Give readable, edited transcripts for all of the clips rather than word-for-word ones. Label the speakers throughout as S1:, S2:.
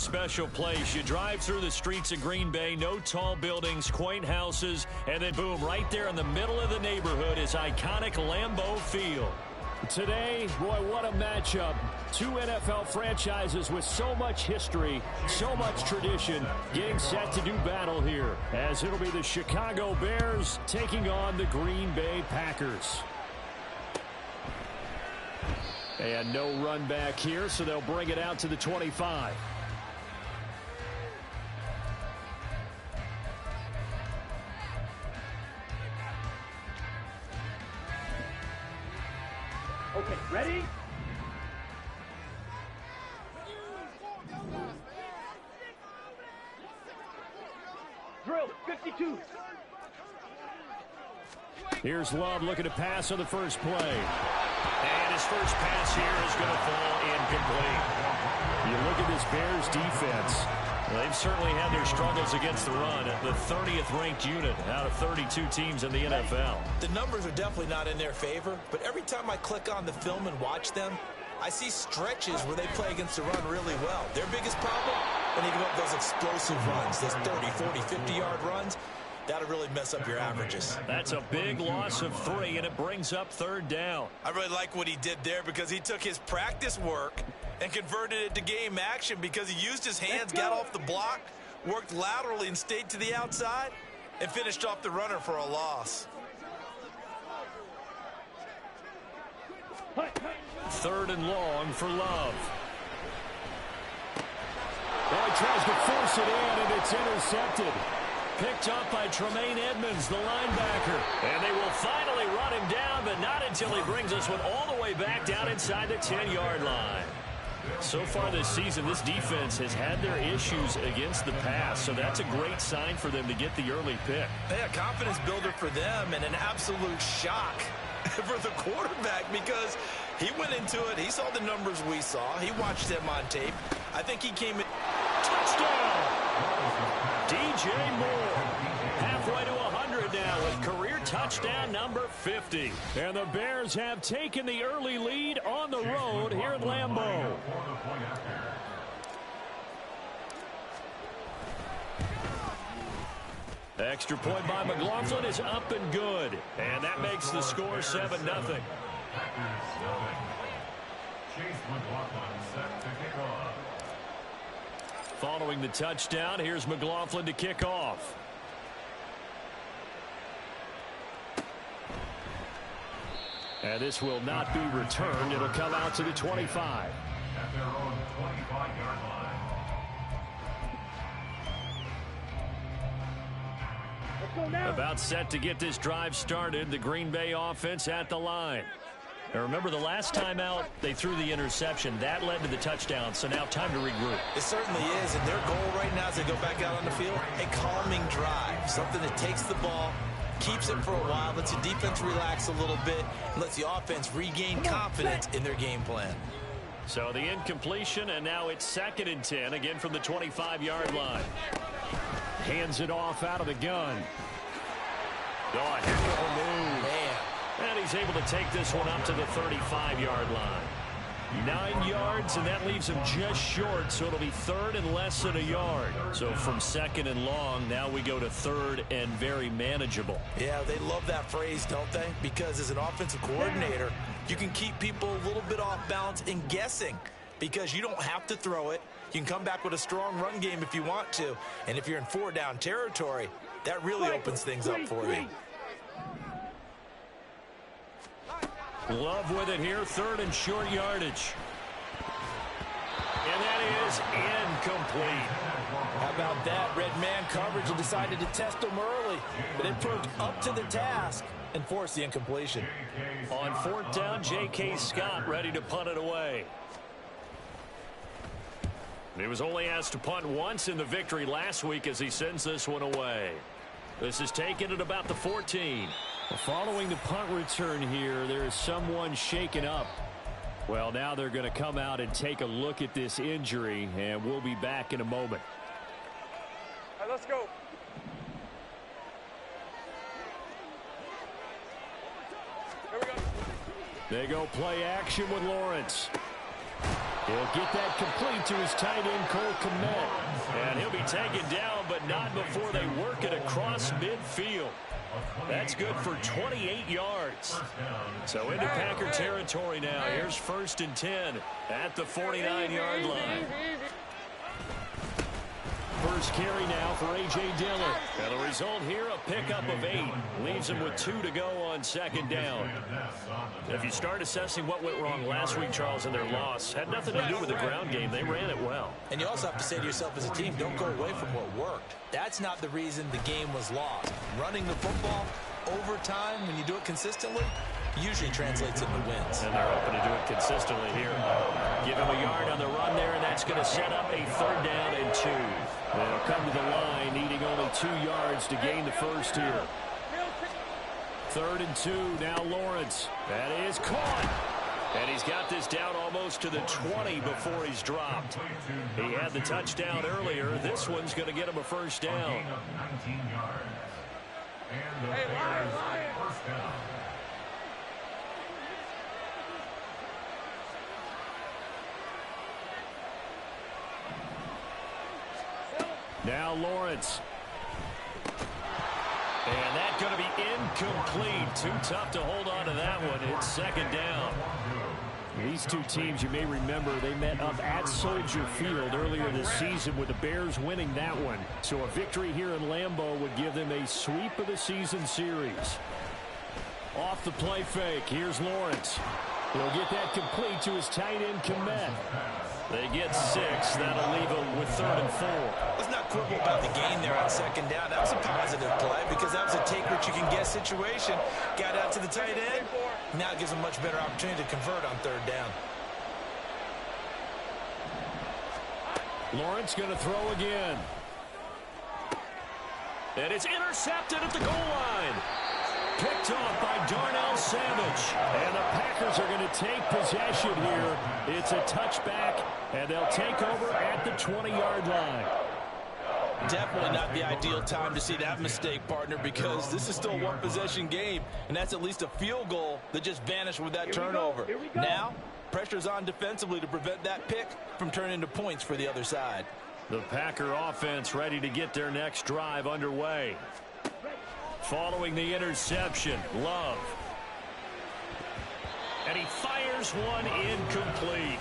S1: special place. You drive through the streets of Green Bay, no tall buildings, quaint houses, and then boom, right there in the middle of the neighborhood is iconic Lambeau Field. Today, boy, what a matchup. Two NFL franchises with so much history, so much tradition, getting set to do battle here, as it'll be the Chicago Bears taking on the Green Bay Packers. And no run back here, so they'll bring it out to the 25.
S2: Okay, ready? Drill, 52.
S1: Here's Love looking to pass on the first play. And his first pass here is going to fall incomplete. You look at this Bears defense. They've certainly had their struggles against the run. The 30th ranked unit out of 32 teams in the NFL.
S3: The numbers are definitely not in their favor, but every time I click on the film and watch them, I see stretches where they play against the run really well. Their biggest problem, when they give up those explosive runs, those 30, 40, 50-yard runs, that'll really mess up your averages.
S1: That's a big loss of 3, and it brings up third down.
S3: I really like what he did there because he took his practice work and converted it to game action because he used his hands, got off the block, worked laterally and stayed to the outside, and finished off the runner for a loss.
S1: Third and long for Love. Well, he tries to force it in, and it's intercepted. Picked up by Tremaine Edmonds, the linebacker. And they will finally run him down, but not until he brings this one all the way back down inside the 10-yard line. So far this season, this defense has had their issues against the pass, so that's a great sign for them to get the early pick.
S3: Hey, a confidence builder for them and an absolute shock for the quarterback because he went into it. He saw the numbers we saw. He watched them on tape. I think he came in.
S1: Touchdown! DJ Moore, halfway to 100 now with career touchdown number 50. And the Bears have taken the early lead on the road here at Lambeau. Extra point by McLaughlin is up and good. And that makes the score 7-0. Following the touchdown, here's McLaughlin to kick off. And this will not be returned. It'll come out to the 25.
S4: At their own 25-yard line.
S1: About set to get this drive started. The Green Bay offense at the line. Now remember, the last time out, they threw the interception. That led to the touchdown, so now time to regroup.
S3: It certainly is, and their goal right now as they go back out on the field, a calming drive, something that takes the ball, keeps it for a while, lets the defense relax a little bit, and lets the offense regain confidence in their game plan.
S1: So the incompletion, and now it's 2nd and 10, again from the 25-yard line. Hands it off out of the gun. Oh, a heck of a move.
S3: Man.
S1: And he's able to take this one up to the 35-yard line. 9 yards, and that leaves him just short, so it'll be 3rd and less than a yard. So from 2nd and long, now we go to 3rd and very manageable.
S3: Yeah, they love that phrase, don't they? Because as an offensive coordinator, you can keep people a little bit off balance and guessing because you don't have to throw it. You can come back with a strong run game if you want to. And if you're in 4-down territory, that really opens things up for you.
S1: Love with it here, 3rd and short yardage. And that is incomplete.
S3: How about that? Red man coverage and decided to test him early. But it proved up to the task and forced the incompletion.
S1: On 4th down, J.K. Scott ready to punt it away. He was only asked to punt once in the victory last week as he sends this one away. This is taken at about the 14. Following the punt return here, there is someone shaken up. Well, now they're going to come out and take a look at this injury, and we'll be back in a moment.
S2: All right, let's go. Here we go.
S1: They go play action with Lawrence. He'll get that complete to his tight end, Cole Kmet. And he'll be taken down, but not before they work it across midfield. That's good for 28 yards. So into Packer territory now. Here's 1st and 10 at the 49-yard line. First carry now for A.J. Dillon. And the result here, a pickup of 8. Leaves him with 2 to go on 2nd down. If you start assessing what went wrong last week, Charles, in their loss, had nothing to do with the ground game. They ran it well.
S3: And you also have to say to yourself as a team, don't go away from what worked. That's not the reason the game was lost. Running the football over time, when you do it consistently, usually translates into wins.
S1: And they're hoping to do it consistently here. Give him a yard on the run there, and that's going to set up a 3rd down and 2. They'll come to the line, needing only 2 yards to gain the first here. 3rd and 2, now Lawrence. That is caught. And he's got this down almost to the 20 before he's dropped. He had the touchdown earlier. This one's going to get him a 1st down.
S4: Hey, Lion. First down.
S1: Now Lawrence. And that's going to be incomplete. Too tough to hold on to that one. It's 2nd down. These two teams, you may remember, they met up at Soldier Field earlier this season with the Bears winning that one. So a victory here in Lambeau would give them a sweep of the season series. Off the play fake, here's Lawrence. He'll get that complete to his tight end, Kmet. They get 6. That'll leave them with 3rd and 4.
S3: Let's not quibble about the gain there on 2nd down. That was a positive play because that was a take-what-you-can-get situation. Got out to the tight end. Now it gives them a much better opportunity to convert on 3rd down.
S1: Lawrence going to throw again. And it's intercepted at the goal line. Picked off by Darnell Savage. And the Packers are going to take possession here. It's a touchback, and they'll take over at the 20-yard line.
S5: Definitely not the ideal time to see that mistake, partner, because this is still a one-possession game, and that's at least a field goal that just vanished with that turnover. Now, pressure's on defensively to prevent that pick from turning into points for the other side.
S1: The Packer offense ready to get their next drive underway. Following the interception, Love. And he fires one incomplete.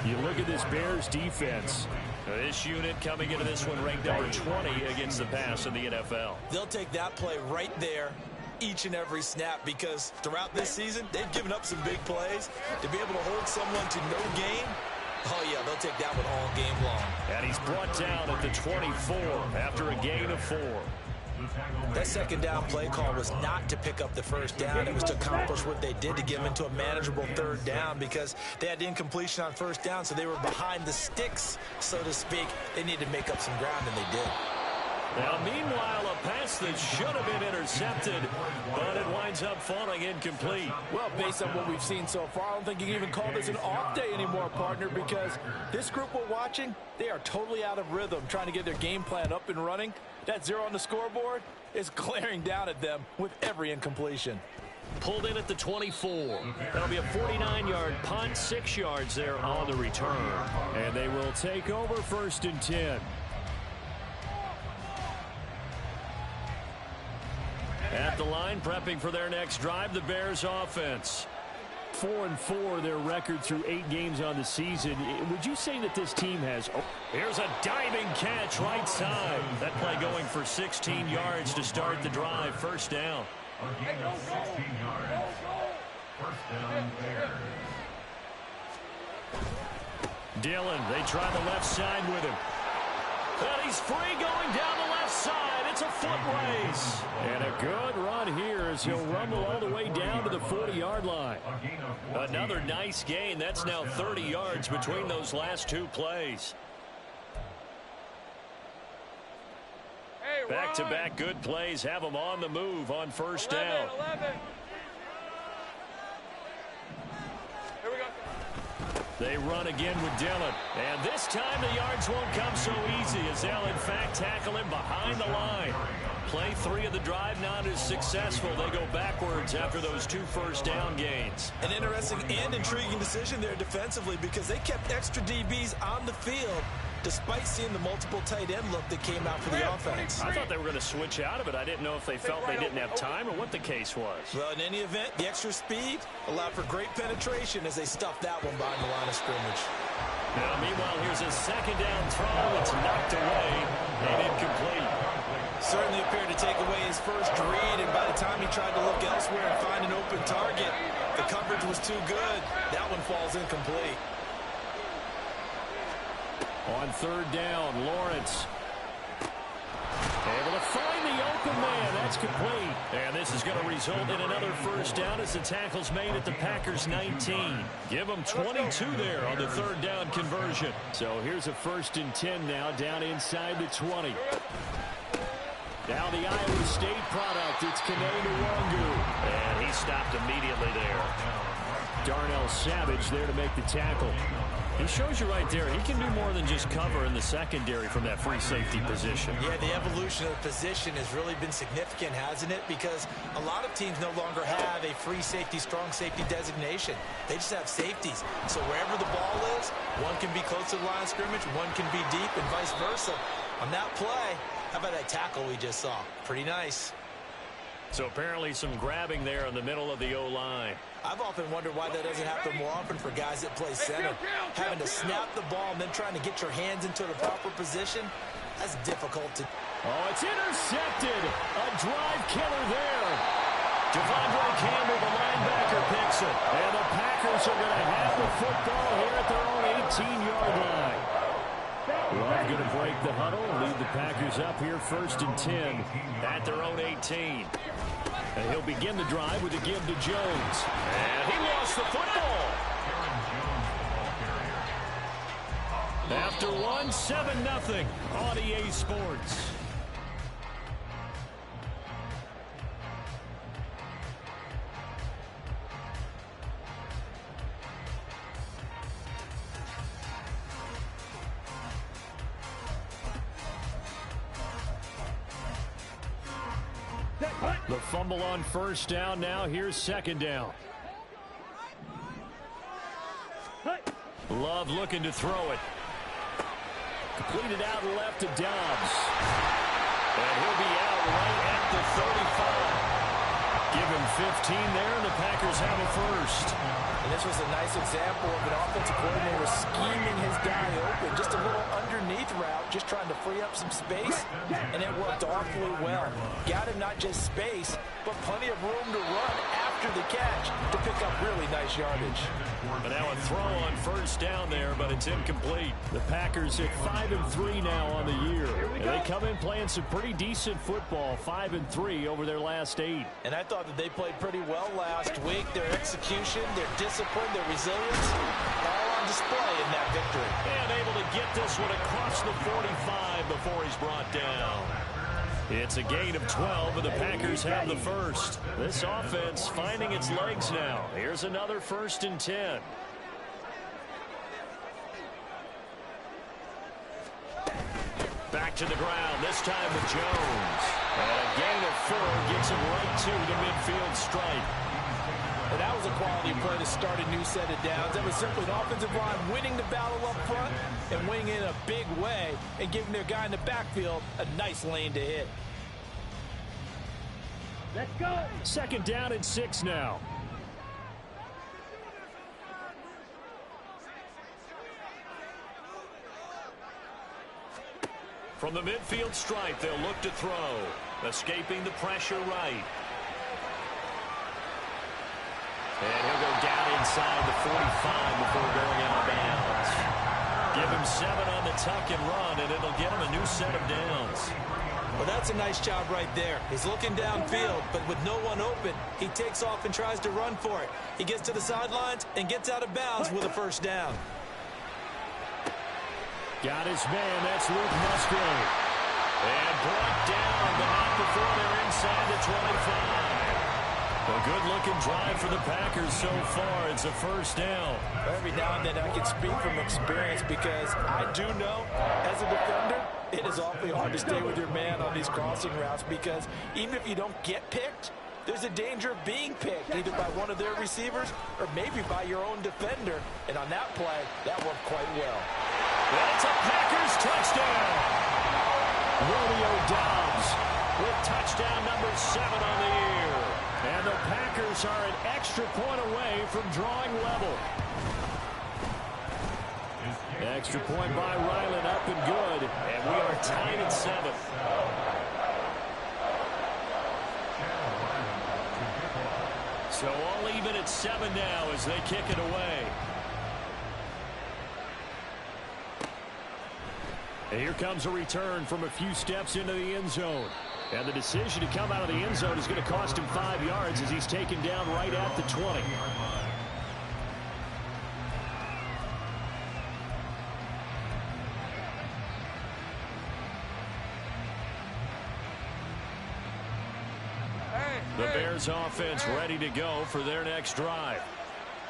S1: You look at this Bears defense. This unit coming into this one ranked number 20 against the pass in the NFL.
S3: They'll take that play right there each and every snap because throughout this season, they've given up some big plays. To be able to hold someone to no gain, oh yeah, they'll take that one all game long.
S1: And he's brought down at the 24 after a gain of 4.
S3: That 2nd down play call was not to pick up the 1st down. It was to accomplish what they did to get them into a manageable 3rd down because they had incompletion on 1st down, so they were behind the sticks, so to speak. They needed to make up some ground, and they did.
S1: Now, meanwhile, a pass that should have been intercepted, but it winds up falling incomplete.
S5: Well, based on what we've seen so far, I don't think you can even call this an off day anymore, partner, because this group we're watching, they are totally out of rhythm, trying to get their game plan up and running. That 0 on the scoreboard is glaring down at them with every incompletion.
S1: Pulled in at the 24. That'll be a 49-yard punt, 6 yards there on the return. And they will take over 1st and 10. At the line, prepping for their next drive, the Bears offense. 4-4 their record through 8 games on the season. Would you say that this team has... Here's a diving catch right side. That play going for 16 yards to start the drive. 1st down.
S4: A gain of 16 yards. First down, Bears.
S1: Dillon, they try the left side with him. And he's free going down the left side. It's a foot race. And a good run here as he'll rumble all the way down to the 40-yard line. Another nice gain. That's now 30 yards between those last 2 plays. Back-to-back good plays have them on the move on 1st down.
S2: 11. Here we go.
S1: They run again with Dillon. And this time the yards won't come so easy as they'll, in fact, tackle him behind the line. Play 3 of the drive not as successful. They go backwards after those 2 first-down gains.
S3: An interesting and intriguing decision there defensively because they kept extra DBs on the field despite seeing the multiple tight end look that came out for the offense.
S1: I thought they were going to switch out of it. I didn't know if they felt they didn't have time or what the case was.
S3: Well, in any event, the extra speed allowed for great penetration as they stuffed that one behind the line of scrimmage.
S1: Now, meanwhile, here's a second-down throw. It's knocked away and incomplete.
S3: Certainly appeared to take away his first read, and by the time he tried to look elsewhere and find an open target, the coverage was too good. That one falls incomplete.
S1: On third down, Lawrence able to find the open man. That's complete. And this is going to result in another first down as the tackle's made at the Packers 19. Give them 22 there on the third down conversion. So here's a 1st and 10 now down inside the 20. Now the Iowa State product, it's Kanenu Wangu. And he stopped immediately there. Darnell Savage there to make the tackle. He shows you right there, he can do more than just cover in the secondary from that free safety position.
S3: Yeah, the evolution of the position has really been significant, hasn't it? Because a lot of teams no longer have a free safety, strong safety designation. They just have safeties. So wherever the ball is, one can be close to the line of scrimmage, one can be deep, and vice versa. On that play, how about that tackle we just saw? Pretty nice.
S1: So apparently some grabbing there in the middle of the O-line.
S3: I've often wondered why that doesn't happen more often for guys that play center. Having to snap the ball and then trying to get your hands into the proper position, that's difficult to...
S1: Oh, it's intercepted. A drive killer there. Javondre Campbell, the linebacker, picks it. And the Packers are going to have the football here at their own 18-yard line. Love going to break the huddle and lead the Packers up here 1st and 10 at their own 18. And he'll begin the drive with a give to Jones. And he lost the football. After 1, 7-0 on EA Sports. The fumble on first down. Now here's second down. Love looking to throw it. Completed out left to Dobbs. And he'll be out right at the 35. Give him 15 there, and the Packers have a first.
S3: And this was a nice example of an offensive coordinator scheming his guy open. Just a little underneath route, just trying to free up some space, and it worked awfully well. Got him not just space, but plenty of room to run after the catch to pick up really nice yardage.
S1: And now a throw on first down there, but it's incomplete. The Packers at 5-3 now on the year. And they come in playing some pretty decent football, 5-3 over their last 8.
S3: And I thought that they played pretty well last week. Their execution, their discipline, their resilience, all on display in that victory.
S1: And able to get this one across the 45 before he's brought down. It's a gain of 12, and the Packers have the first. This offense finding its legs now. Here's another 1st and 10. Back to the ground, this time with Jones. And a gain of 4 gets him right to the midfield stripe.
S3: And that was a quality play to start a new set of downs. That was simply an offensive line winning the battle up front and winning in a big way and giving their guy in the backfield a nice lane to hit.
S2: Let's go.
S1: Second down and 6 now. From the midfield stripe, they'll look to throw. Escaping the pressure right. And he'll go down inside the 45 before going out of bounds. Give him 7 on the tuck and run, and it'll get him a new set of downs.
S3: Well, that's a nice job right there. He's looking downfield, but with no one open, he takes off and tries to run for it. He gets to the sidelines and gets out of bounds with a first down.
S1: Got his man, that's Luke Musgrave. And brought down, but not before they're inside the 25. A good-looking drive for the Packers so far. It's a first down.
S3: Every now and then I can speak from experience because I do know, as a defender, it is awfully hard to stay with your man on these crossing routes because even if you don't get picked, there's a danger of being picked either by one of their receivers or maybe by your own defender. And on that play, that worked quite well.
S1: And it's a Packers touchdown. Romeo Doubs with touchdown number 7 on the year. And the Packers are an extra point away from drawing level. Extra point by Ryland, up and good. And we are tied at 7. So all even at 7 now as they kick it away. And here comes a return from a few steps into the end zone. And the decision to come out of the end zone is going to cost him 5 yards as he's taken down right at the 20. The Bears offense ready to go for their next drive.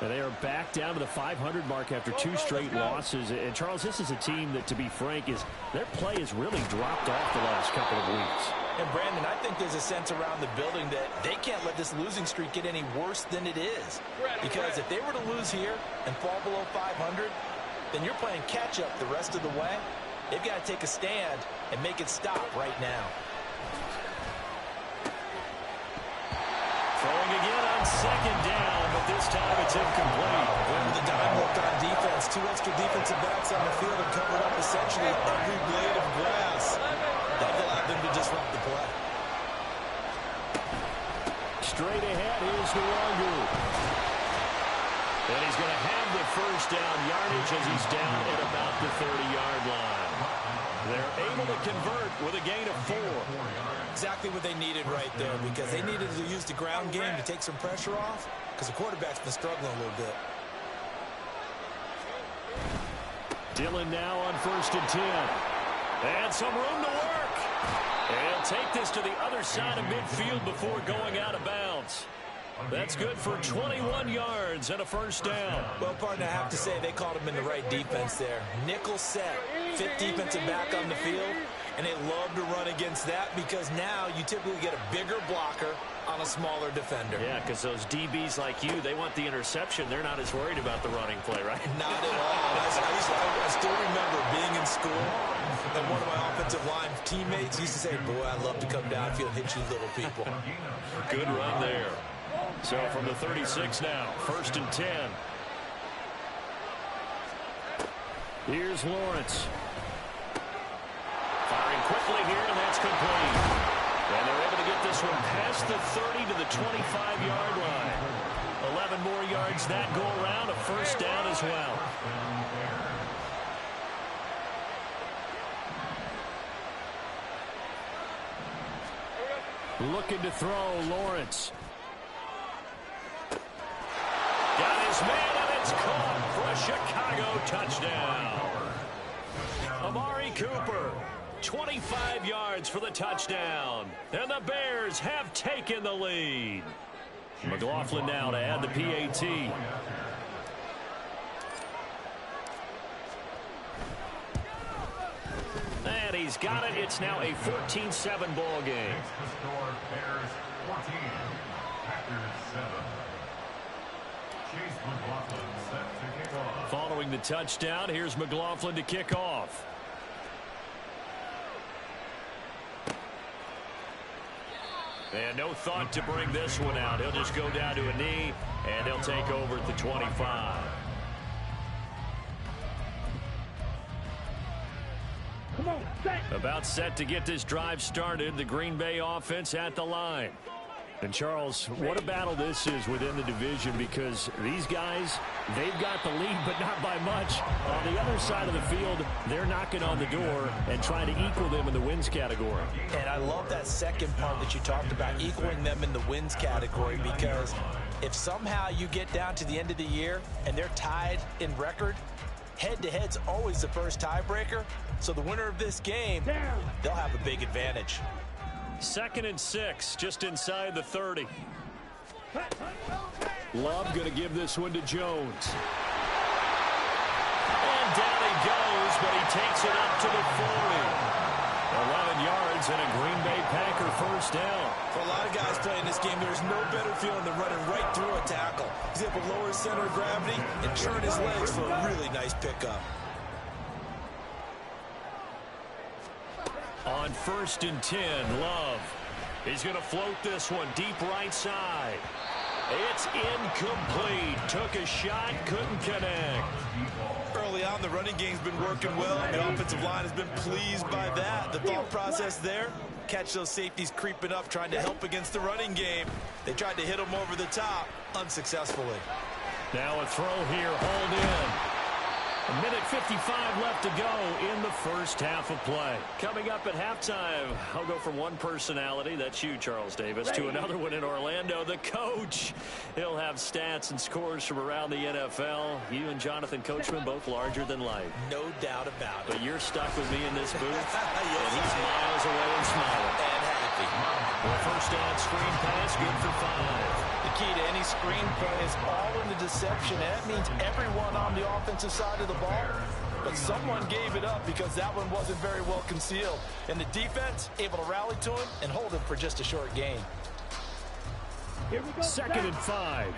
S1: And they are back down to the 500 mark after 2 straight losses. And, Charles, this is a team that, to be frank, their play has really dropped off the last couple of weeks.
S3: And, Brandon, I think there's a sense around the building that they can't let this losing streak get any worse than it is. Because if they were to lose here and fall below 500, then you're playing catch-up the rest of the way. They've got to take a stand and make it stop right now.
S1: Throwing again on second down, but this time it's incomplete.
S3: Well, the dime worked on defense. 2 extra defensive backs on the field and covered up essentially every blade of grass. That allowed them to disrupt the play.
S1: Straight ahead, here's Nwangu. And he's going to have the first down yardage as he's down at about the 30-yard line. They're able to convert with a gain of 4.
S3: Exactly what they needed right there because they needed to use the ground game to take some pressure off because the quarterback's been struggling a little bit.
S1: Dillon now on 1st and 10. And some room to work. And he'll take this to the other side of midfield before going out of bounds. That's good for 21 yards and a first down.
S3: Well, partner, I have to say they called him in the right defense there. Nickel set, 5th defensive back on the field, and they love to run against that because now you typically get a bigger blocker on a smaller defender.
S1: Yeah, because those DBs like you, they want the interception. They're not as worried about the running play, right?
S3: Not at all. I still remember being in school, and one of my offensive line teammates used to say, boy, I'd love to come downfield and hit you little people.
S1: Good run there. So from the 36 now, 1st and 10. Here's Lawrence. Firing quickly here, and that's complete. And they're able to get this one past the 30 to the 25-yard line. 11 more yards that go around, a first down as well. Looking to throw, Lawrence. Got his man, and it's caught for a Chicago touchdown. Amari Cooper, 25 yards for the touchdown. And the Bears have taken the lead. McLaughlin now to add the PAT. And he's got it. It's now a 14-7 ball game.
S4: The score, Bears 14, Packers 7. Chase McLaughlin set to kick off.
S1: Following the touchdown, here's McLaughlin to kick off. And no thought to bring this one out. He'll just go down to a knee, and he'll take over at the 25.
S2: Come on, set.
S1: About set to get this drive started. The Green Bay offense at the line. And, Charles, what a battle this is within the division because these guys, they've got the lead, but not by much. On the other side of the field, they're knocking on the door and trying to equal them in the wins category.
S3: And I love that second part that you talked about, equaling them in the wins category, because if somehow you get down to the end of the year and they're tied in record, head-to-head's always the first tiebreaker. So the winner of this game, they'll have a big advantage.
S1: 2nd and 6, just inside the 30. Love going to give this one to Jones. And down he goes, but he takes it up to the 40. 11 yards and a Green Bay Packer first down.
S3: For a lot of guys playing this game, there's no better feeling than running right through a tackle. He's able to lower his center of gravity and turn his legs for a really nice pickup.
S1: On 1st and 10, Love. He's going to float this one deep right side. It's incomplete. Took a shot, couldn't connect.
S3: Early on, the running game's been working well. The offensive line has been pleased by that. The thought process there, catch those safeties creeping up, trying to help against the running game. They tried to hit them over the top, unsuccessfully.
S1: Now a throw here, hauled in. A minute 55 left to go in the first half of play. Coming up at halftime, I'll go from one personality, that's you, Charles Davis, to another one in Orlando, the coach. He'll have stats and scores from around the NFL. You and Jonathan Coachman both larger than life.
S3: No doubt about it.
S1: But you're stuck with me in this booth, and he's miles away and smiling.
S3: And happy.
S1: Well, first down screen pass, good for 5.
S5: The key to any screen play is all in the deception. And that means everyone on the offensive side of the ball. But someone gave it up because that one wasn't very well concealed. And the defense able to rally to him and hold him for just a short gain.
S2: Here we go.
S1: 2nd and 5.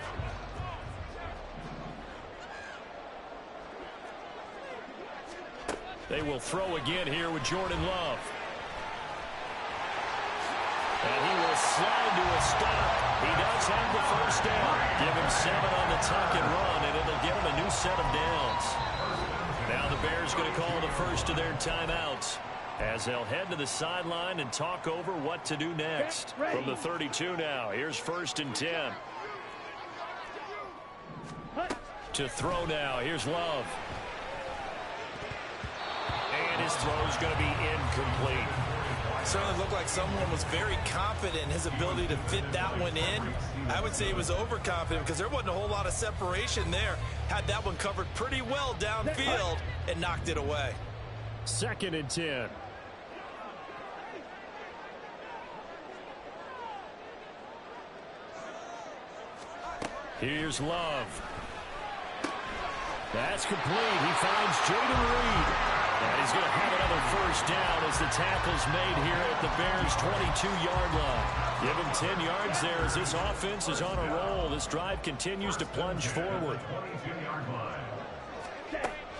S1: They will throw again here with Jordan Love. And he will slide to a stop. He does have the first down. Give him 7 on the tuck and run, and it'll get him a new set of downs. Now the Bears going to call the first of their timeouts as they'll head to the sideline and talk over what to do next. From the 32 now, here's 1st and 10. To throw now, here's Love. And his throw's going to be incomplete.
S3: Certainly looked like someone was very confident in his ability to fit that one in. I would say he was overconfident because there wasn't a whole lot of separation there. Had that one covered pretty well downfield and knocked it away.
S1: 2nd and 10. Here's Love. That's complete. He finds Jaden Reed. And he's going to have another first down as the tackle's made here at the Bears' 22-yard line. Give him 10 yards there as this offense is on a roll. This drive continues to plunge forward.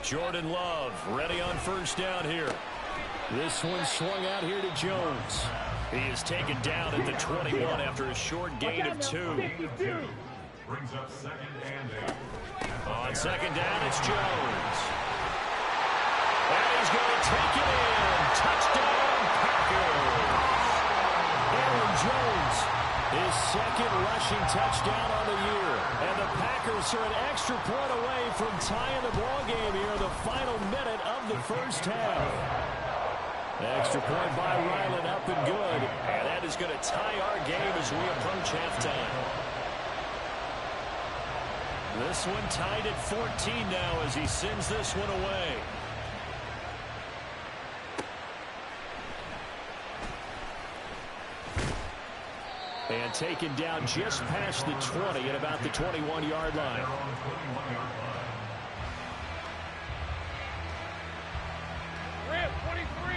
S1: Jordan Love ready on first down here. This one swung out here to Jones. He is taken down at the 21 after a short gain of 2.
S4: Brings up 2nd and 8.
S1: On 2nd down, it's Jones. And he's going to take it in. Touchdown, Packers. Aaron Jones, his 2nd rushing touchdown on the year. And the Packers are an extra point away from tying the ball game here in the final minute of the first half. Extra point by Ryland, up and good. And that is going to tie our game as we approach halftime. This one tied at 14 now as he sends this one away. And taken down just past the 20 at about the 21-yard line.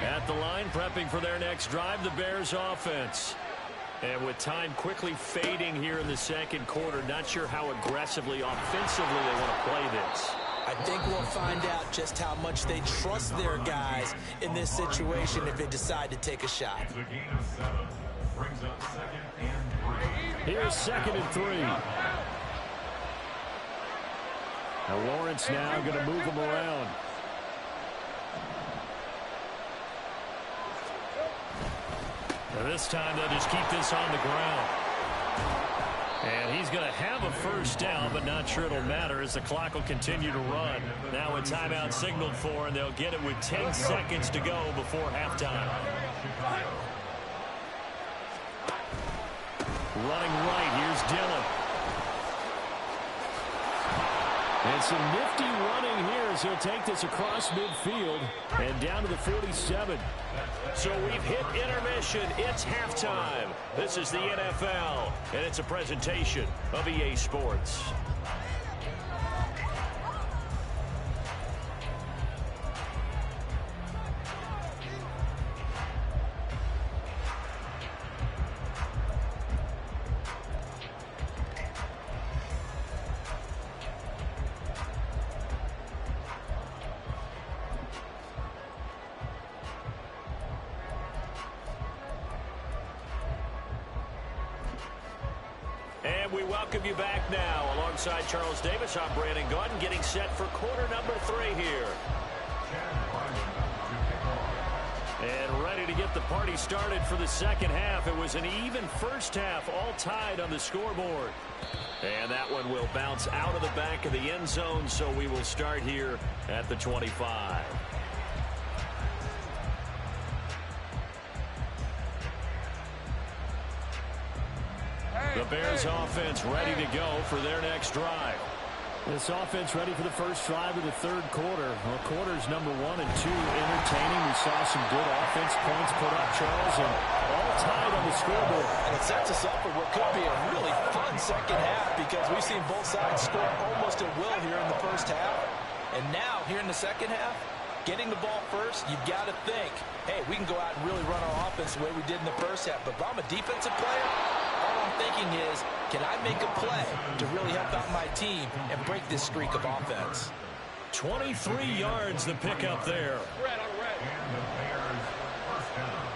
S1: At the line, prepping for their next drive, the Bears offense. And with time quickly fading here in the second quarter, not sure how aggressively, offensively they want to play this.
S3: I think we'll find out just how much they trust their guys in this situation if they decide to take a shot.
S4: It's a gain of 7. Brings up 2nd and 3.
S1: Here's 2nd and 3. Now Lawrence now going to move him around. And this time they'll just keep this on the ground. And he's going to have a first down, but not sure it'll matter as the clock will continue to run. Now a timeout signaled for, and they'll get it with 10 seconds to go before halftime. Running right, here's Dillon. And some nifty running here as he'll take this across midfield and down to the 47.
S2: So we've hit intermission. It's halftime. This is the NFL, and it's a presentation of EA Sports. And we welcome you back now. Alongside Charles Davis, I'm Brandon Gaudin, getting set for quarter number 3 here. And ready to get the party started for the second half. It was an even first half, all tied on the scoreboard. And that one will bounce out of the back of the end zone, so we will start here at the 25. The Bears offense ready to go for their next drive.
S1: This offense ready for the first drive of the third quarter. Well, quarters number 1 and 2 entertaining. We saw some good offense points put up, Charles, and all tied on the scoreboard.
S5: And it sets us up for what could be a really fun second half because we've seen both sides score almost at will here in the first half. And now, here in the second half, getting the ball first, you've got to think, hey, we can go out and really run our offense the way we did in the first half. But if I'm a defensive player, all I'm thinking is, can I make a play to really help out my team and break this streak of offense?
S1: 23 yards the pickup there.
S4: And the Bears first down.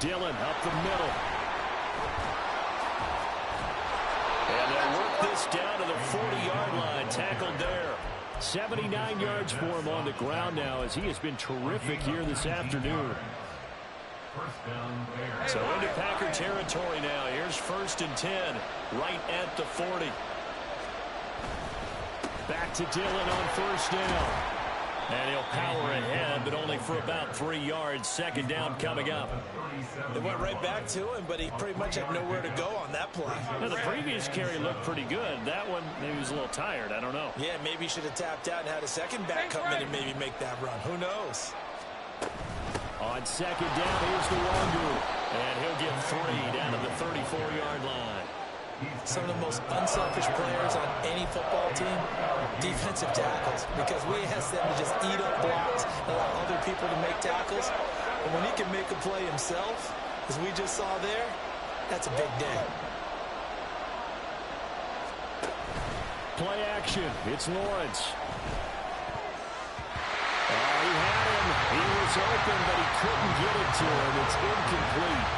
S1: Dillon up the middle. And they'll work this down to the 40-yard line. Tackled there. 79 yards for him on the ground now as he has been terrific here this afternoon.
S4: First down, Bears.
S1: So into Packer territory now. Here's 1st and 10 right at the 40. Back to Dillon on 1st down. And he'll power ahead, but only for about 3 yards. 2nd down coming up.
S5: They went right back to him, but he pretty much had nowhere to go on that play.
S1: Now, the previous carry looked pretty good. That one, maybe he was a little tired. I don't know.
S5: Yeah, maybe he should have tapped out and had a second back come in and maybe make that run. Who knows?
S1: On 2nd down, here's the Wangu. And he'll get 3 down to the 34-yard line.
S5: Some of the most unselfish players on any football team, defensive tackles, because we ask them to just eat up blocks and allow other people to make tackles. And when he can make a play himself, as we just saw there, that's a big day.
S1: Play action. It's Lawrence. He had him. He was open, but he couldn't get it to him. It's incomplete.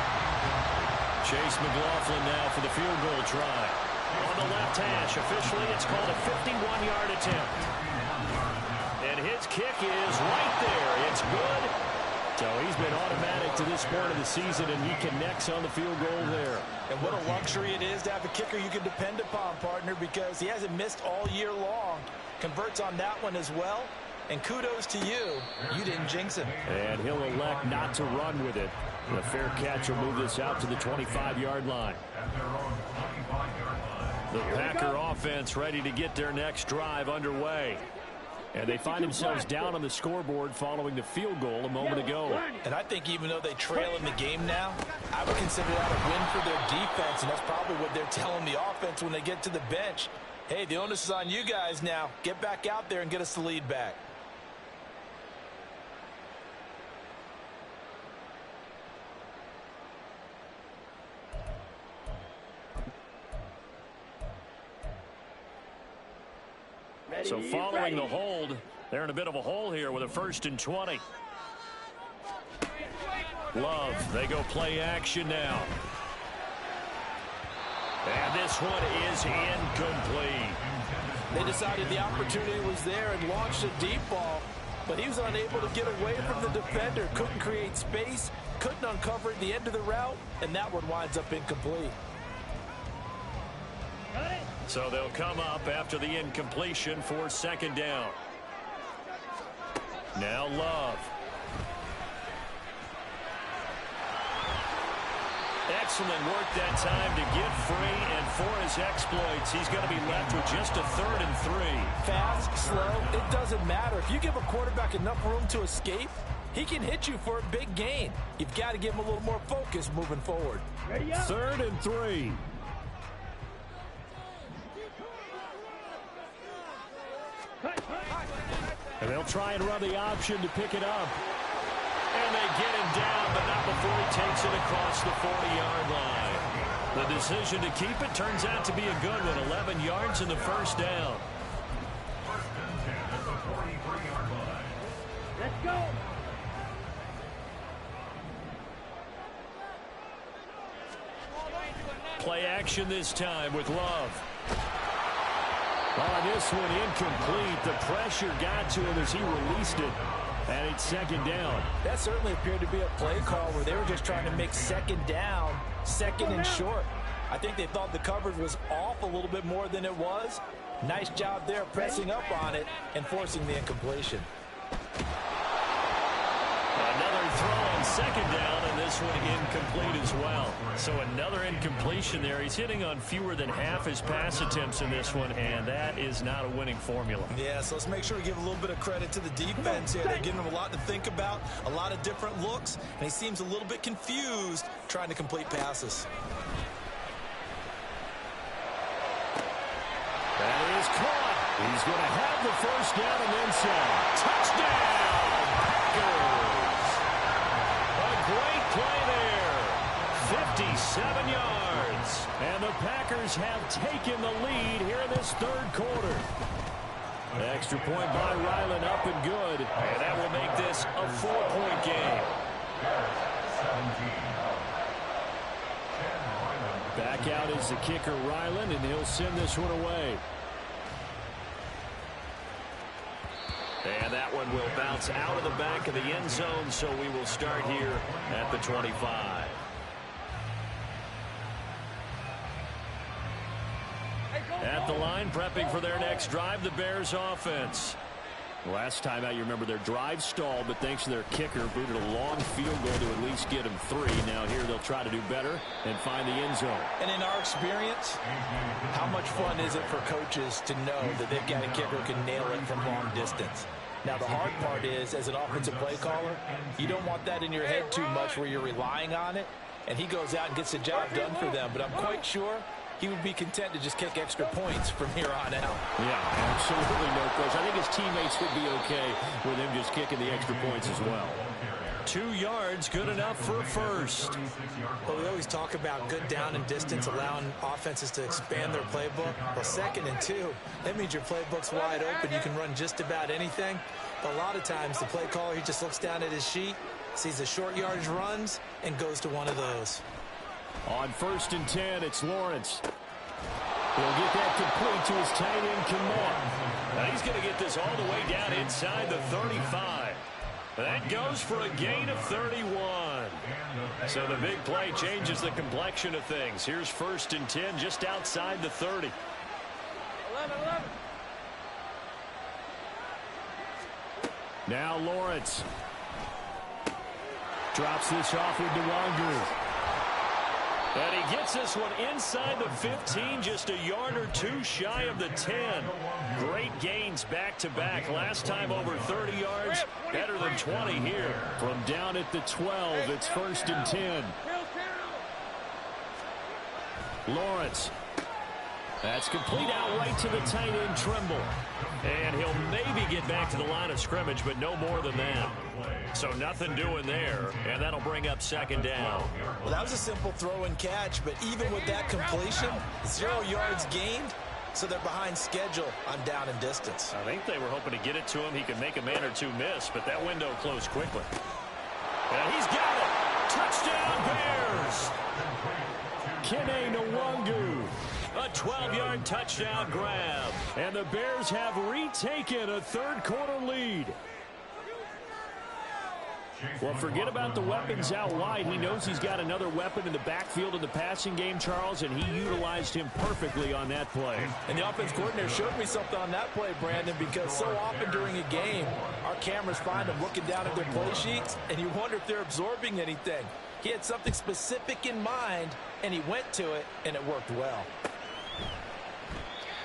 S1: Chase McLaughlin now for the field goal try. On the left hash, officially it's called a 51-yard attempt. And his kick is right there. It's good. So he's been automatic to this point of the season, and he connects on the field goal there.
S5: And what a luxury it is to have a kicker you can depend upon, partner, because he hasn't missed all year long. Converts on that one as well. And kudos to you. You didn't jinx him.
S1: And he'll elect not to run with it. The fair catch will move this out to the 25-yard line. The Packer offense ready to get their next drive underway. And they find themselves down on the scoreboard following the field goal a moment ago.
S5: And I think even though they trail in the game now, I would consider that a win for their defense, and that's probably what they're telling the offense when they get to the bench. Hey, the onus is on you guys now. Get back out there and get us the lead back.
S1: So following the hold, they're in a bit of a hole here with a 1st and 20. Love, they go play action now. And this one is incomplete.
S5: They decided the opportunity was there and launched a deep ball, but he was unable to get away from the defender, couldn't create space, couldn't uncover at the end of the route, and that one winds up incomplete.
S1: So they'll come up after the incompletion for 2nd down. Now Love. Excellent work that time to get free, and for his exploits, he's going to be left with just a 3rd and 3.
S5: Fast, slow, it doesn't matter. If you give a quarterback enough room to escape, he can hit you for a big gain. You've got to give him a little more focus moving forward.
S1: 3rd and 3. And they'll try and run the option to pick it up. And they get him down, but not before he takes it across the 40-yard line. The decision to keep it turns out to be a good one. 11 yards in the first down.
S6: Let's go.
S1: Play action this time with Love. On this one, incomplete. The pressure got to him as he released it. And it's 2nd down.
S5: That certainly appeared to be a play call where they were just trying to make 2nd down, 2nd and short. I think they thought the coverage was off a little bit more than it was. Nice job there pressing up on it and forcing the incompletion.
S1: Another throw on 2nd down, and this one incomplete as well. So another incompletion there. He's hitting on fewer than half his pass attempts in this one, and that is not a winning formula.
S3: Yeah, so let's make sure we give a little bit of credit to the defense here. They're giving him a lot to think about, a lot of different looks, and he seems a little bit confused trying to complete passes.
S1: That is caught. He's going to have the 1st down and then some. Touchdown! Packers! A great play there. 57 yards. And the Packers have taken the lead here in this 3rd quarter. Extra point by Ryland, up and good. And that will make this a 4-point game. Back out is the kicker, Ryland, and he'll send this one away. And that one will bounce out of the back of the end zone, so we will start here at the 25. At the line, prepping for their next drive, the Bears offense. Last time out, you remember their drive stalled, but thanks to their kicker, booted a long field goal to at least get them 3. Now here they'll try to do better and find the end zone.
S5: And in our experience, how much fun is it for coaches to know that they've got a kicker who can nail it from long distance? Now, the hard part is, as an offensive play caller, you don't want that in your head too much where you're relying on it, and he goes out and gets the job done for them. But I'm quite sure he would be content to just kick extra points from here on out.
S1: Yeah, absolutely no question. I think his teammates would be okay with him just kicking the extra points as well. 2 yards, good enough for a 1st.
S3: Well, we always talk about good down and distance, allowing offenses to expand their playbook. Well, 2nd and 2, that means your playbook's wide open. You can run just about anything. But a lot of times, the play caller, he just looks down at his sheet, sees the short yardage runs, and goes to one of those.
S1: On 1st and 10, it's Lawrence. He'll get that complete to his tight end, Kmet. Now he's going to get this all the way down inside the 35. That goes for a gain of 31. So the big play changes the complexion of things. Here's 1st and 10 just outside the 30.
S6: 11.
S1: Now Lawrence drops this off with Nwangu. And he gets this one inside the 15, just a yard or 2 shy of the 10. Great gains back-to-back. Last time over 30 yards, better than 20 here. From down at the 12, it's 1st and 10. Lawrence. That's complete out right to the tight end, Trimble. And he'll maybe get back to the line of scrimmage, but no more than that. So nothing doing there, and that'll bring up 2nd down.
S3: Well, that was a simple throw and catch, but even with that completion, 0 yards gained, so they're behind schedule on down and distance.
S1: I think they were hoping to get it to him. He could make a man or 2 miss, but that window closed quickly. And he's got it. Touchdown, Bears. Kene Nwangu. A 12-yard touchdown grab. And the Bears have retaken a 3rd quarter lead. Well, forget about the weapons out wide. He knows he's got another weapon in the backfield in the passing game, Charles, and he utilized him perfectly on that play.
S3: And the offense coordinator showed me something on that play, Brandon, because so often during a game, our cameras find them looking down at their play sheets, and you wonder if they're absorbing anything. He had something specific in mind, and he went to it, and it worked well.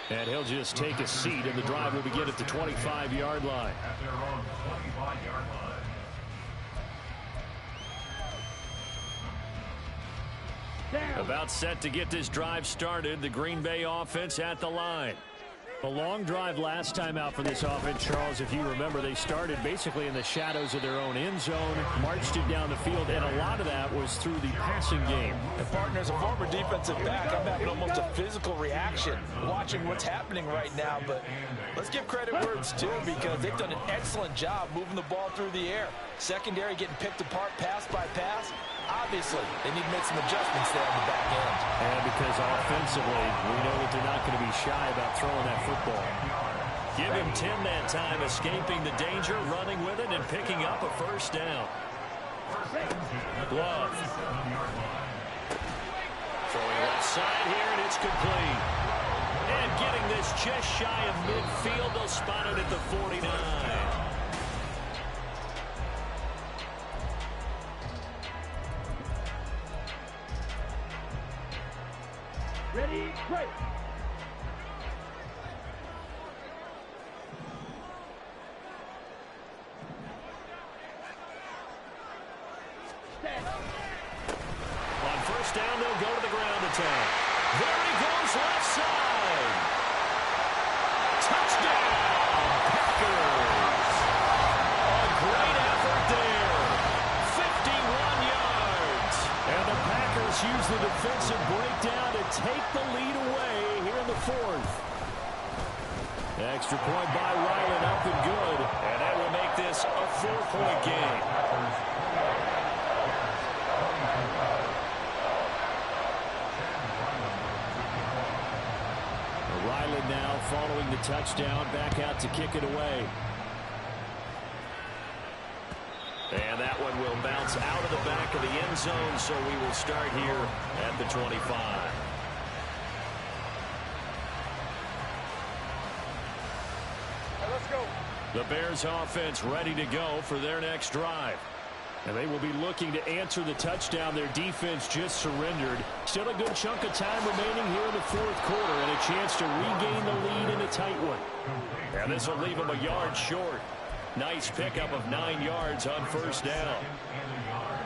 S1: And he'll just take a seat, and the drive will begin at the 25-yard line.
S4: At their own 25-yard line.
S1: About set to get this drive started. The Green Bay offense at the line. A long drive last time out for this offense, Charles. If you remember, they started basically in the shadows of their own end zone, marched it down the field, and a lot of that was through the passing game.
S3: And partner, as a former defensive back, I'm having almost a physical reaction watching what's happening right now. But let's give credit where it's due, because they've done an excellent job moving the ball through the air. Secondary getting picked apart pass by pass. Obviously, they need to make some adjustments there on the back end.
S1: And because offensively, we know that they're not going to be shy about throwing that football. Give him 10 that time, escaping the danger, running with it, and picking up a first down. Glove. Throwing left side here, and it's complete. And getting this just shy of midfield, they'll spot it at the 49.
S6: Ready, great.
S1: On first down, they'll go to the ground attack. There he goes, left side. Touchdown, Packers. A great effort there. 51 yards. And the Packers use the defensive breakdown to take the lead away here in the fourth. Extra point by Ryland, up and good. And that will make this a 4-point game. Ryland now following the touchdown, back out to kick it away. And that one will bounce out of the back of the end zone, so we will start here at the 25.
S6: Let's go.
S1: The Bears offense ready to go for their next drive. And they will be looking to answer the touchdown their defense just surrendered. Still a good chunk of time remaining here in the fourth quarter, and a chance to regain the lead in a tight one. And this will leave them a yard short. Nice pickup of 9 yards on first down.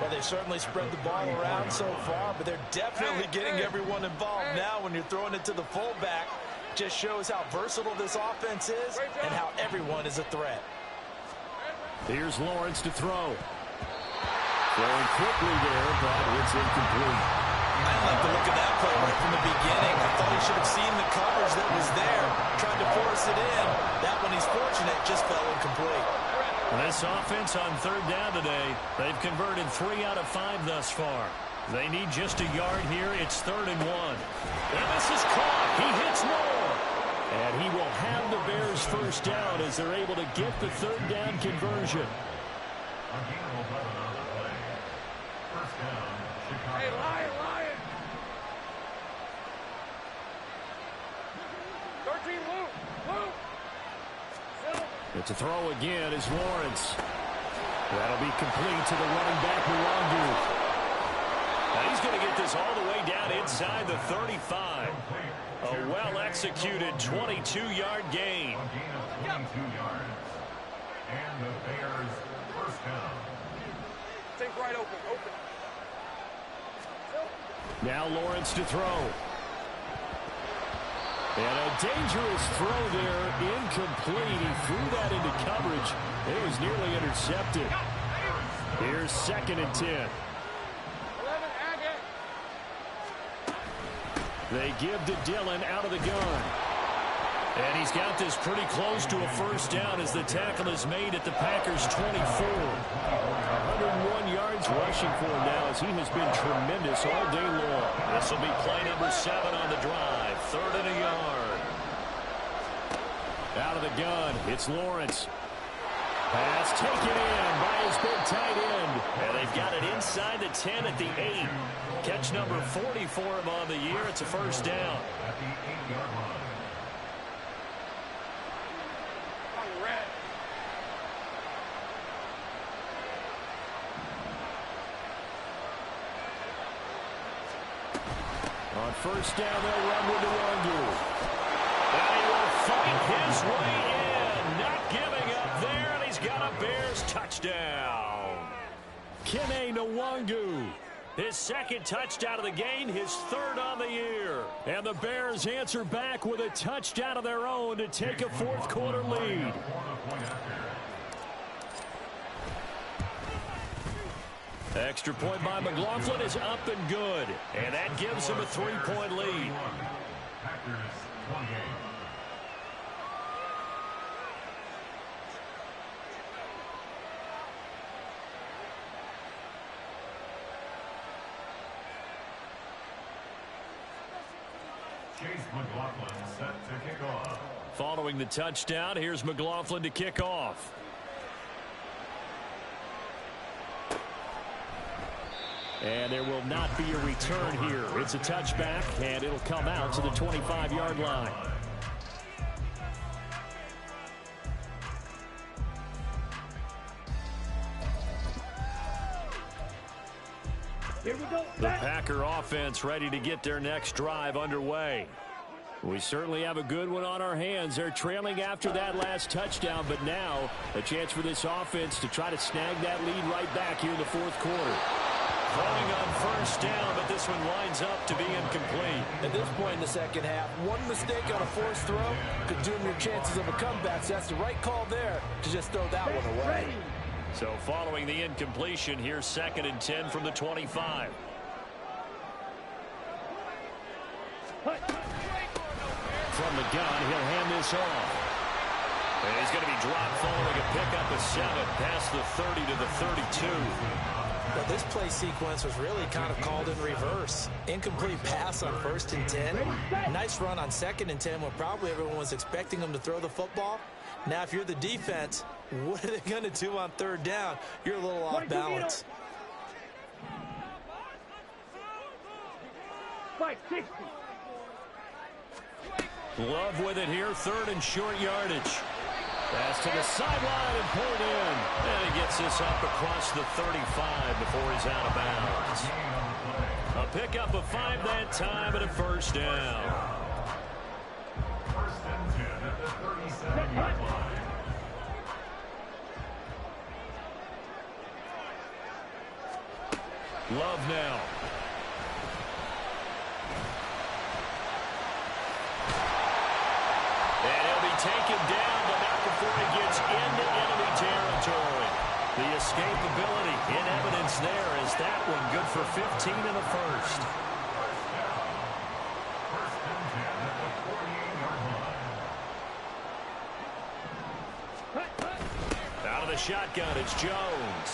S3: Well, they certainly spread the ball around so far, but they're definitely getting everyone involved now when you're throwing it to the fullback. Just shows how versatile this offense is and how everyone is a threat.
S1: Here's Lawrence to throw. Throwing quickly there, but it's incomplete.
S3: I like the look of that play right from the beginning. I thought he should have seen the coverage that was there, tried to force it in. That one, he's fortunate, just fell incomplete.
S1: This offense on third down today, they've converted 3 out of 5 thus far. They need just a yard here. It's 3rd and 1. And this is caught. He hits more. And he will have the Bears first down as they're able to get the third down conversion.
S6: Hey, Lion. 13, Luke.
S1: It's a throw again is Lawrence. That'll be complete to the running back, Mulandu. Now he's going to get this all the way down inside the 35. A well-executed 22-yard gain.
S4: And the Bears first down.
S6: Take right open.
S1: Now Lawrence to throw. And a dangerous throw there, incomplete. He threw that into coverage. It was nearly intercepted. Here's 2nd and 10.
S6: 11, Agate.
S1: They give to Dillon out of the gun. And he's got this pretty close to a first down as the tackle is made at the Packers' 24. 101 yards rushing for him now as he has been tremendous all day long. This will be play number 7 on the drive. 3rd and a yard. Out of the gun, it's Lawrence. Pass taken in by his big tight end. And they've got it inside the 10 at the 8. Catch number 40 for him on the year. It's a first down.
S4: At the 8-yard line.
S1: On first down, they'll run with Nwangu. And he will fight his way in. Not giving up there, and he's got a Bears touchdown. Kene Nwangu. His second touchdown of the game, his third on the year. And the Bears answer back with a touchdown of their own to take a fourth quarter lead. Extra point by McLaughlin is up and good. And that gives him a 3-point lead.
S4: Packers 28. Chase McLaughlin set to kick off.
S1: Following the touchdown, here's McLaughlin to kick off. And there will not be a return here. It's a touchback, and it'll come out to the 25-yard line.
S6: Here we go.
S1: The Packer offense ready to get their next drive underway. We certainly have a good one on our hands. They're trailing after that last touchdown, but now a chance for this offense to try to snag that lead right back here in the fourth quarter. Throwing on first down, but this one winds up to be incomplete.
S5: At this point in the second half, one mistake on a forced throw could doom your chances of a comeback. So that's the right call there to just throw that one away.
S1: So following the incompletion, here's 2nd and 10 from the 25. From the gun, he'll hand this off. And he's going to be dropped following a pickup of 7 past the 30 to the 32.
S3: But this play sequence was really kind of called in reverse. Incomplete pass on 1st and 10. Nice run on 2nd and 10 when probably everyone was expecting him to throw the football. Now, if you're the defense, what are they going to do on 3rd down? You're a little off balance.
S1: Love with it here, 3rd and short yardage. Pass to the sideline and pulled in. And he gets this up across the 35 before he's out of bounds. A pickup of 5 that time and a first down.
S4: 1st and 10 at the 37-yard line.
S1: Love now. And he'll be taken down, but not before he gets into enemy territory. The escapability in evidence there is that one good for 15 in the first.
S4: 1st and 10 at the 48-yard line.
S1: Out of the shotgun, it's Jones.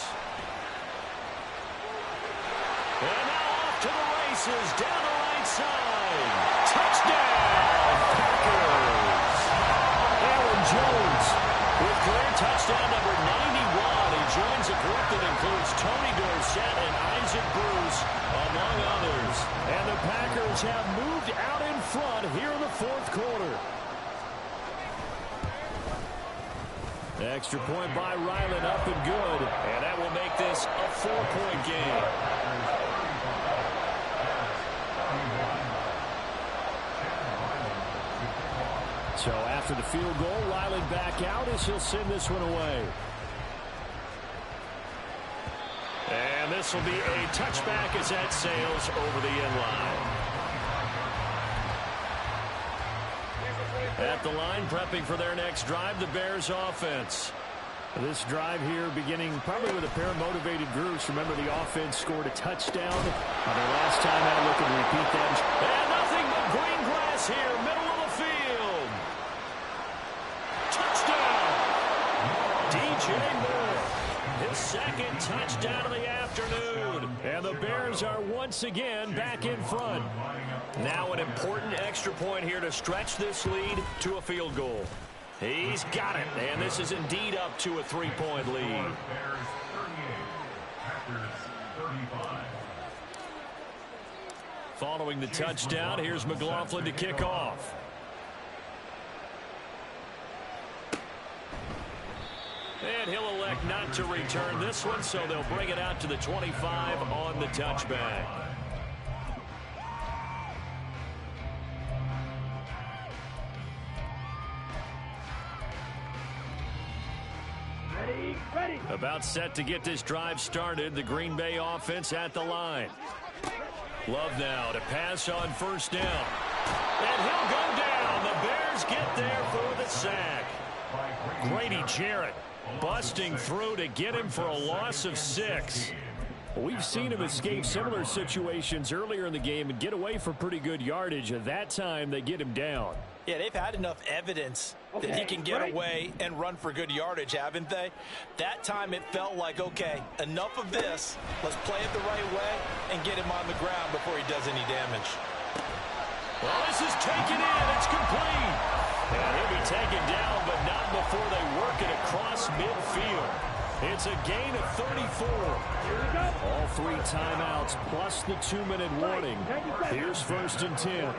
S1: And now off to the races, down the right side. Touchdown, Packers! Aaron Jones with career touchdown number 91. He joins a group that includes Tony Dorsett and Isaac Bruce, among others. And the Packers have moved out in front here in the fourth quarter. Extra point by Ryland, up and good. And that will make this a 4-point game. So after the field goal, Ryland back out as he'll send this one away. And this will be a touchback as that sails over the end line. At the line, prepping for their next drive, the Bears offense. This drive here beginning probably with a pair of motivated groups. Remember, the offense scored a touchdown on their last time out, looking to repeat that. And nothing but green grass here, middle of the field. Touchdown! DJ Moore, his 2nd touchdown of the afternoon. And the Bears are once again back in front. Now an important extra point here to stretch this lead to a field goal. He's got it, and this is indeed up to a 3-point lead.
S4: Bears 38, Packers 35.
S1: Following the touchdown, here's McLaughlin to kick off. And he'll elect not to return this one, so they'll bring it out to the 25 on the touchback.
S6: Ready.
S1: About set to get this drive started. The Green Bay offense at the line. Love now to pass on first down. And he'll go down. The Bears get there for the sack. Grady Jarrett busting through to get him for a loss of 6. We've seen him escape similar situations earlier in the game and get away for pretty good yardage. At that time, they get him down.
S3: Yeah, they've had enough evidence that he can get away and run for good yardage, haven't they? That time it felt like, okay, enough of this. Let's play it the right way and get him on the ground before he does any damage.
S1: Well, this is taken in. It's complete. And he'll be taken down, but not before they work it across midfield. It's a gain of 34. All 3 timeouts plus the 2-minute warning. Here's 1st and 10.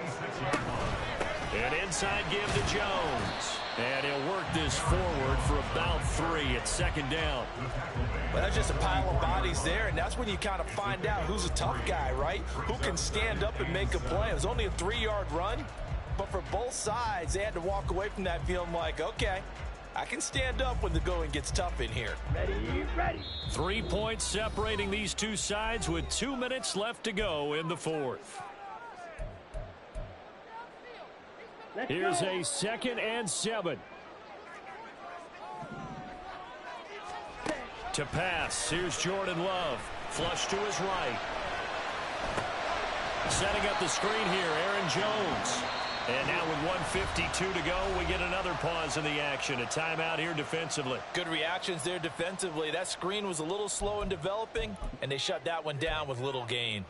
S1: An inside give to Jones. And he'll work this forward for about 3 at 2nd down.
S3: Well, that's just a pile of bodies there, and that's when you kind of find out who's a tough guy, right? Who can stand up and make a play. It was only a 3-yard run, but for both sides, they had to walk away from that feeling like, okay, I can stand up when the going gets tough in here.
S6: Ready.
S1: 3 points separating these two sides with 2 minutes left to go in the 4th. Here's a 2nd and 7. To pass, here's Jordan Love. Flush to his right. Setting up the screen here, Aaron Jones. And now with 1:52 to go, we get another pause in the action. A timeout here defensively.
S3: Good reactions there defensively. That screen was a little slow in developing, and they shut that one down with little gain.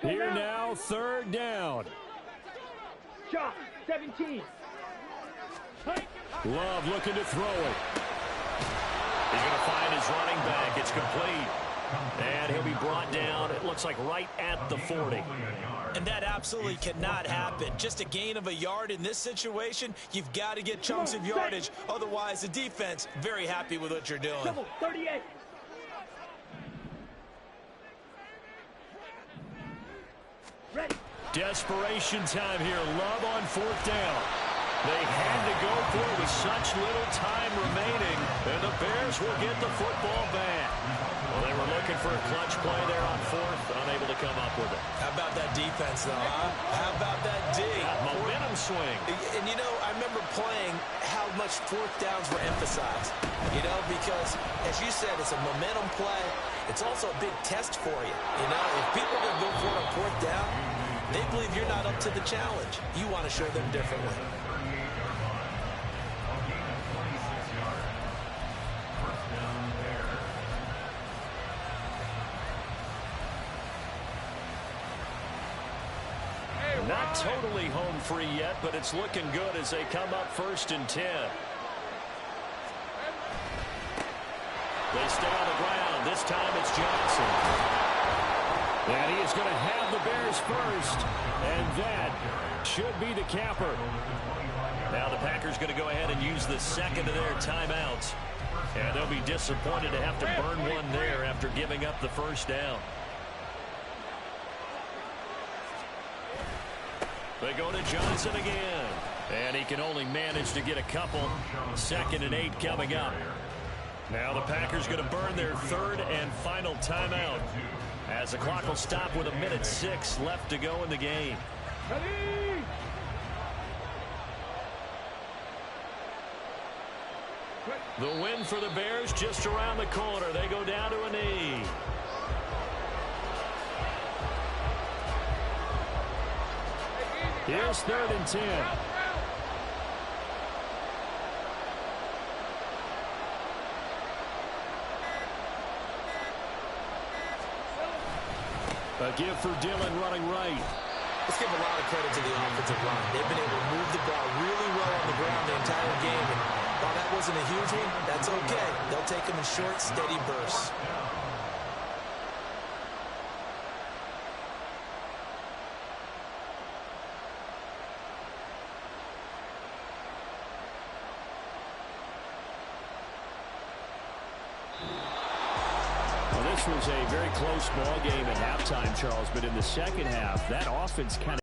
S1: Here now, 3rd down.
S6: Shot, 17.
S1: Love looking to throw it. He's going to find his running back. It's complete. And he'll be brought down, it looks like right at the 40.
S3: And that absolutely cannot happen. Just a gain of a yard in this situation, you've got to get chunks of yardage. Otherwise, the defense, very happy with what you're doing.
S6: 38. Ready.
S1: Desperation time here. Love on 4th down. They had to go for it with such little time remaining, and the Bears will get the football back. Well, they were looking for a clutch play there on 4th, unable to come up with it.
S3: How about that defense, though, huh? How about that D?
S1: Momentum swing.
S3: And, you know, I remember playing how much 4th downs were emphasized, you know, because, as you said, it's a momentum play. It's also a big test for you, you know. If people are going to go for it on 4th down, they believe you're not up to the challenge. You want to show them differently.
S1: Not totally home free yet, but it's looking good as they come up 1st and 10. They stay on the ground. This time it's Johnson. And he is going to have the Bears first. And that should be the capper. Now the Packers going to go ahead and use the 2nd of their timeouts. And they'll be disappointed to have to burn one there after giving up the 1st down. They go to Johnson again. And he can only manage to get a couple. 2nd and 8 coming up. Now the Packers going to burn their 3rd and final timeout, as the clock will stop with 1:06 left to go in the game.
S6: Ready.
S1: The win for the Bears just around the corner. They go down to a knee. Here's 3rd and 10. A give for Dillon running right.
S3: Let's give a lot of credit to the offensive line. They've been able to move the ball really well on the ground the entire game. And while that wasn't a huge one, that's okay. They'll take them in short, steady bursts.
S1: This was a very close ball game at halftime, Charles, but in the second half, that offense kind of